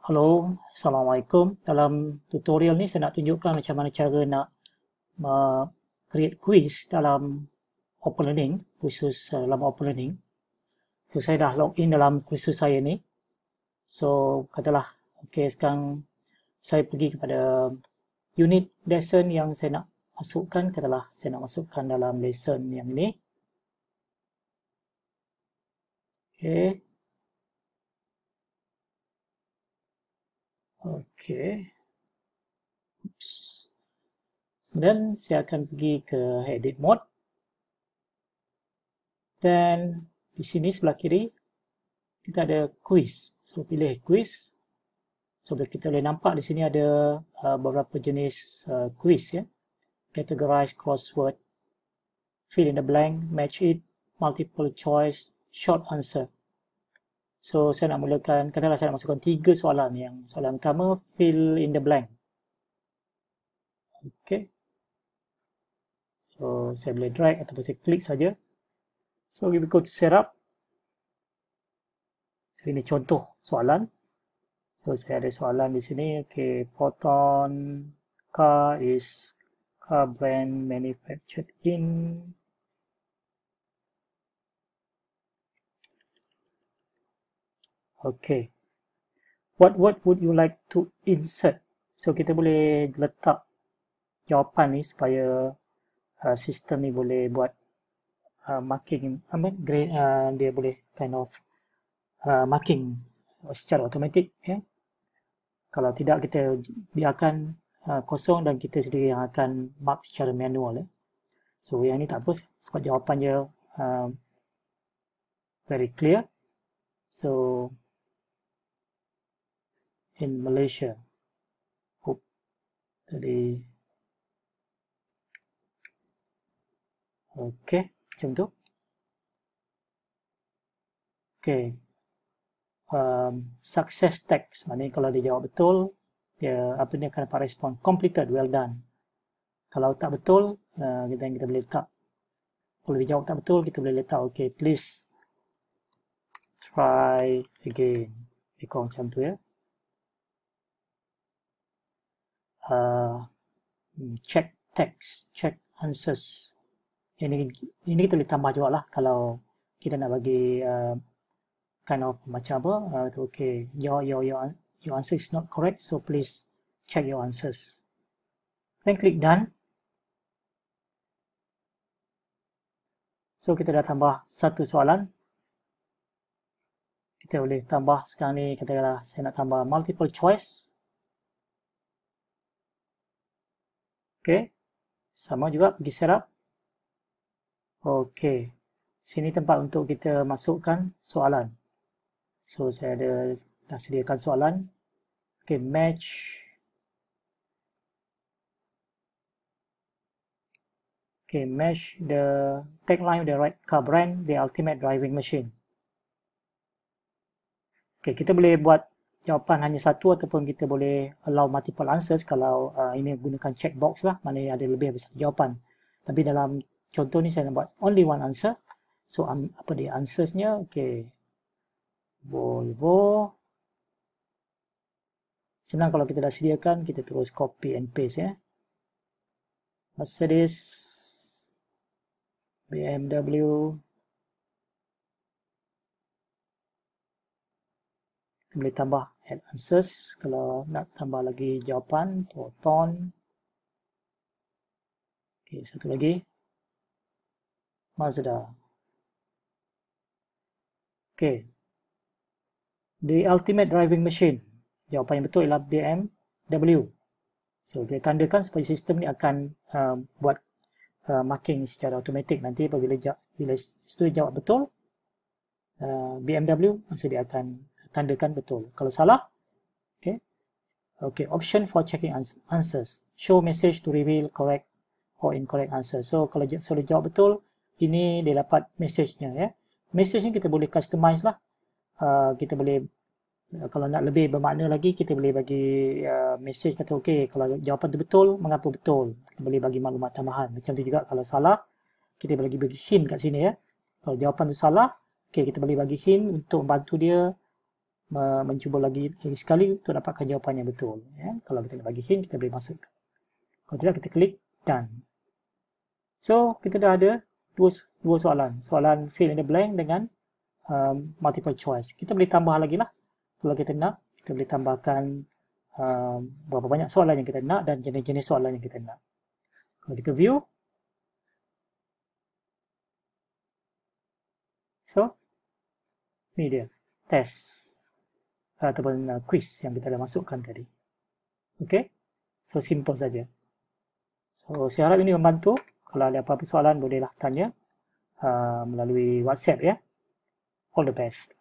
Halo, Assalamualaikum. Dalam tutorial ni saya nak tunjukkan macam mana cara nak create quiz dalam Openlearning, kursus dalam Openlearning. So, saya dah login dalam kursus saya ni. So, katalah, okay, sekarang saya pergi kepada unit lesson yang saya nak masukkan. Katalah, saya nak masukkan dalam lesson yang ini. Okay. Okay. Oops. Kemudian saya akan pergi ke edit mode. Dan di sini sebelah kiri kita ada quiz. So pilih quiz. So kita boleh nampak di sini ada beberapa jenis quiz ya. Categorize, crossword, fill in the blank, match it, multiple choice, short answer. So saya nak mulakan, katakanlah saya nak masukkan 3 soalan. Yang soalan pertama, fill in the blank. Okay. So saya boleh drag ataupun saya klik saja. So we go to setup. So ini contoh soalan. So saya ada soalan di sini. Okay, Proton car is car brand manufactured in okay. What would you like to insert? So kita boleh letak jawapan ni supaya sistem ni boleh buat marking, dia boleh kind of marking secara automatik ya. Kalau tidak kita biarkan kosong dan kita sendiri yang akan mark secara manual ya. So yang ni tak apa sebab jawapannya very clear. So in Malaysia. Tadi okay, macam tu. Okay. Success text, maknanya kalau dia jawab betul, dia akan dapat respon completed, well done. Kalau tak betul, kita boleh letak. Kalau dia jawab tak betul, kita boleh letak okay, please try again. Ikut macam tu ya. Check text, check answers. Ini kita boleh tambah juga lah kalau kita nak bagi kind of macam apa, okay, your answer is not correct, so please check your answers. Then click done. So kita dah tambah satu soalan. Kita boleh tambah sekarang ni, katakanlah saya nak tambah multiple choice. Okay, sama juga pergi setup. Okay, sini tempat untuk kita masukkan soalan. So saya dah sediakan soalan. Okay, match. Okay, match the tagline of the right car brand, the ultimate driving machine. Okay, kita boleh buat jawapan hanya satu ataupun kita boleh allow multiple answers kalau ini gunakan checkbox lah, maknanya ada lebih dari satu jawapan. Tapi dalam contoh ni saya nak buat only one answer. So apa dia answersnya? Okay, Volvo. Senang kalau kita dah sediakan, kita terus copy and paste ya. Mercedes, BMW. Kita boleh tambah add answers kalau nak tambah lagi jawapan. Proton. Okay, satu lagi. Mazda. Okay. The ultimate driving machine. Jawapan yang betul ialah BMW. So, kita tandakan supaya sistem ni akan buat marking secara automatik. Nanti apabila student jawab betul, BMW, masa dia akan tandakan betul. Kalau salah, okay. Okay, option for checking answers. Show message to reveal correct or incorrect answer. So, kalau sudah jawab betul, ini dia dapat message-nya ya. Message-nya kita boleh customize lah. Kita boleh, kalau nak lebih bermakna lagi, kita boleh bagi message kata okay, kalau jawapan tu betul, mengapa betul. Kita boleh bagi maklumat tambahan. Macam tu juga kalau salah, kita boleh bagi hint kat sini ya. Kalau jawapan tu salah, okay, kita boleh bagi hint untuk membantu dia mencuba lagi sekali untuk dapatkan jawapan yang betul. Ya. Kalau kita nak bagi hint, kita boleh masukkan. Kalau tidak, kita klik done. So, kita dah ada dua soalan. Soalan fill in the blank dengan multiple choice. Kita boleh tambah lagi lah. Kalau kita nak, kita boleh tambahkan berapa banyak soalan yang kita nak dan jenis-jenis soalan yang kita nak. Kalau kita view, so, ni dia, test ataupun quiz yang kita dah masukkan tadi. Okay, so simple saja. So, saya harap ini membantu. Kalau ada apa-apa soalan, bolehlah tanya melalui WhatsApp ya. All the best.